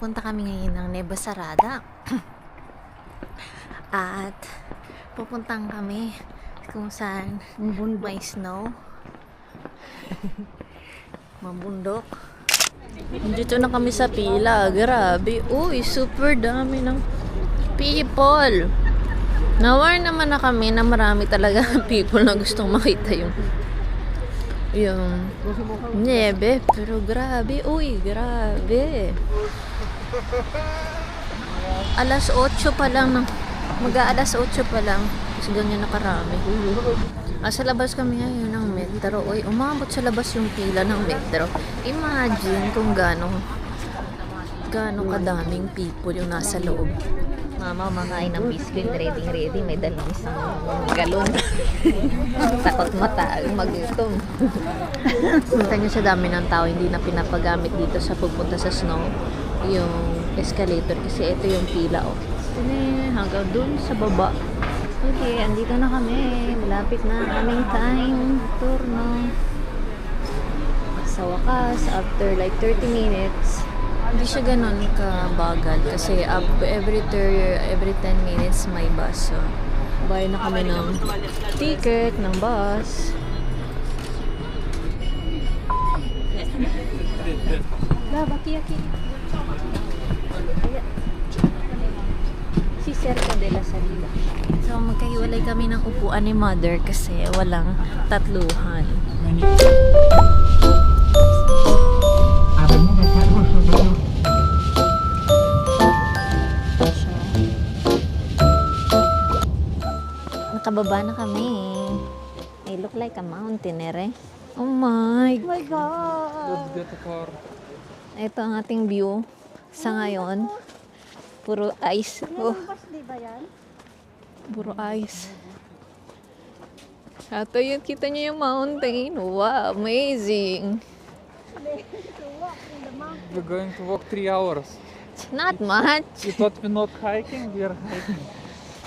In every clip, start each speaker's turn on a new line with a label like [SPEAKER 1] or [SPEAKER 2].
[SPEAKER 1] Pupunta kami ngayon ng Nebasarada. At pupuntang kami kung saan may snow. Mabundok. Dito na kami sa pila. Grabe. Uy, super dami ng people. Nawar naman na kami na marami talaga people na gustong makita yung niebe. Pero grabe. Uy, grabe. Alas 8 pa lang. Mag-aalas 8 pa lang. Kasi ganyan nakarami. Sa labas kami ngayon ng metro. Uy, umabot sa labas yung pila ng metro. Imagine kung gano'ng kadaming people yung nasa loob. Mama, makain ng biscuit. Ready. May dalang isang galon. Takot mata. Magutom. Punta nyo sa dami ng tao. Hindi na pinapagamit dito sa pagpunta sa snow. Yung escalator. Kasi ito yung pila. Oh. Hanggang dun sa baba. Okay, andito na kami. Malapit na aming time. Turno. Sa wakas, after like 30 minutes, hindi siya ganun kabagal kasi every 10 minutes may bus. So, bayad na kami ng ticket ng bus. Si Cerca de la Salida. So, magkahiwalay kami ng upuan ni Mother kasi walang tatluhan. Nakababa na kami. It look like a mountain, eh. Oh my God! Ito ang ating view sa ngayon. Puro ice. Oh. Puro ice. Ito yun, kita niyo yung mountain. Wow, amazing.
[SPEAKER 2] We're going to walk 3 hours.
[SPEAKER 1] It's not much.
[SPEAKER 2] You thought we're not hiking? We are hiking.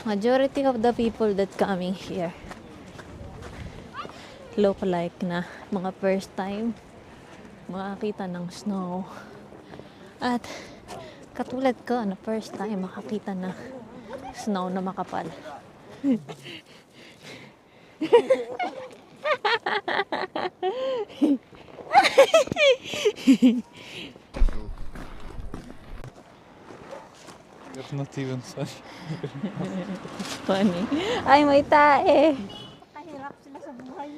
[SPEAKER 1] Majority of the people that coming here look like na mga first time makakita ng snow. At katulad ko na first time makakita na snow na makapal.
[SPEAKER 2] It's not even sunny.
[SPEAKER 1] Funny. Ay, may tae.
[SPEAKER 3] Kahirap sila sa buhay.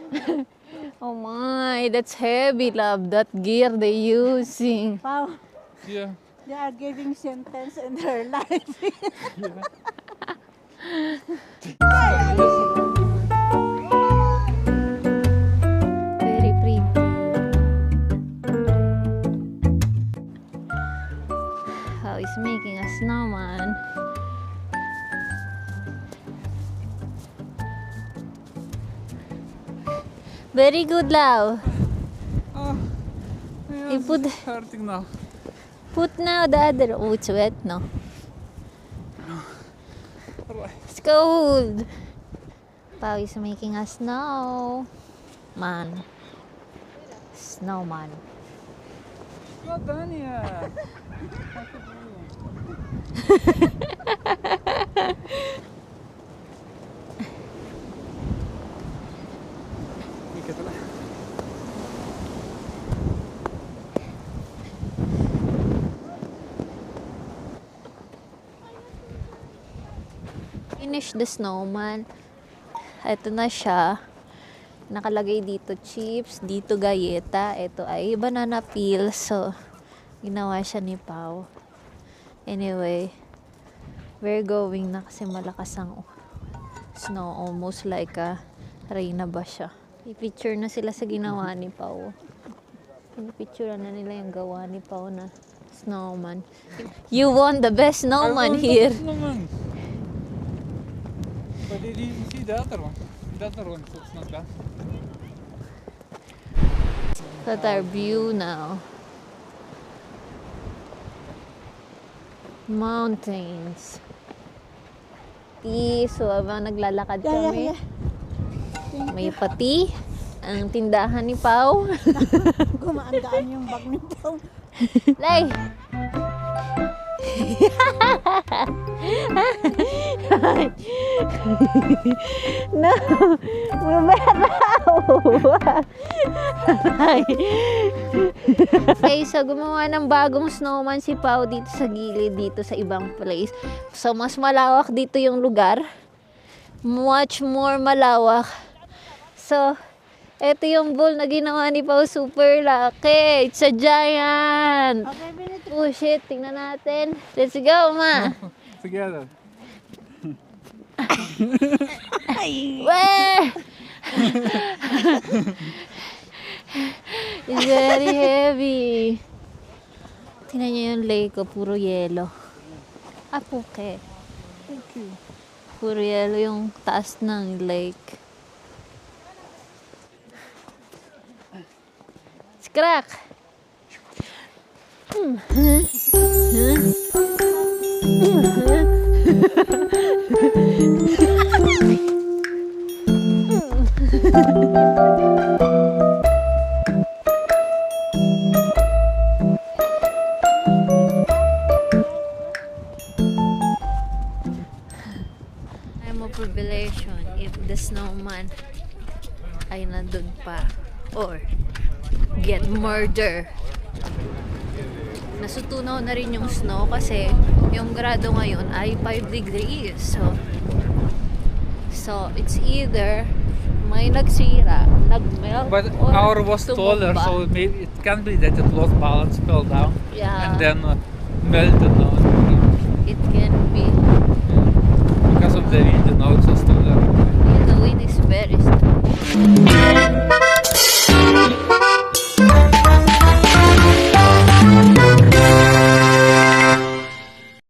[SPEAKER 1] Oh my, that's heavy, love. That gear they using.
[SPEAKER 3] Wow,
[SPEAKER 2] Yeah.
[SPEAKER 3] they are giving sentence in their life.
[SPEAKER 1] Very pretty. How is making a snowman. Very good, love.
[SPEAKER 2] Oh,
[SPEAKER 1] You put
[SPEAKER 2] hurting now.
[SPEAKER 1] now the other. Oh, it's wet, no? It's cold. Pao is making a snow man. Snowman.
[SPEAKER 2] Not done yet.
[SPEAKER 1] Finish the snowman. Ito na siya. Nakalagay dito chips, dito gayeta, ito ay banana peel. So, ginawa siya ni Pao. Anyway, we're going na kasi malakas ang snow. Almost like a rain na ba siya. I-picture na sila sa ginawa ni Pao. I-picture na nila yung gawa ni Pao na snowman. You won the best snowman here.
[SPEAKER 2] Snowman. But did you see the other one? The other one, so it's not done.
[SPEAKER 1] Look at our view now. Mountains. So, habang naglalakad kami, may pati ang tindahan ni Pao.
[SPEAKER 3] Gumaan-gaan yung bag nito.
[SPEAKER 1] Lay! No, okay, so gumawa ng bagong snowman si Pao dito sa gilid, dito sa ibang place. So mas malawak dito yung lugar. Much more malawak. So, eto yung bowl na ginawa ni Pao, super laki. It's a giant.
[SPEAKER 3] Okay, Benito.
[SPEAKER 1] Oh shit, tingnan natin. Let's go, ma.
[SPEAKER 2] Together.
[SPEAKER 1] Weh! It's very heavy. Tingnan niyo yung lake ko, puro yelo. Ah, puke. Puro yelo yung taas ng lake. It's crack. I'm a revelation if the snowman ay nandun pa or get murder. Nasutunaw na rin yung snow kasi yung grado ngayon ay 5 degrees. So it's either may nagsira, nagmelt,
[SPEAKER 2] But
[SPEAKER 1] or
[SPEAKER 2] our was taller,
[SPEAKER 1] tumumba.
[SPEAKER 2] so maybe it can be that it lost balance, fell down,
[SPEAKER 1] Yeah.
[SPEAKER 2] and then melted down.
[SPEAKER 1] It can be.
[SPEAKER 2] Because of the wind, it's so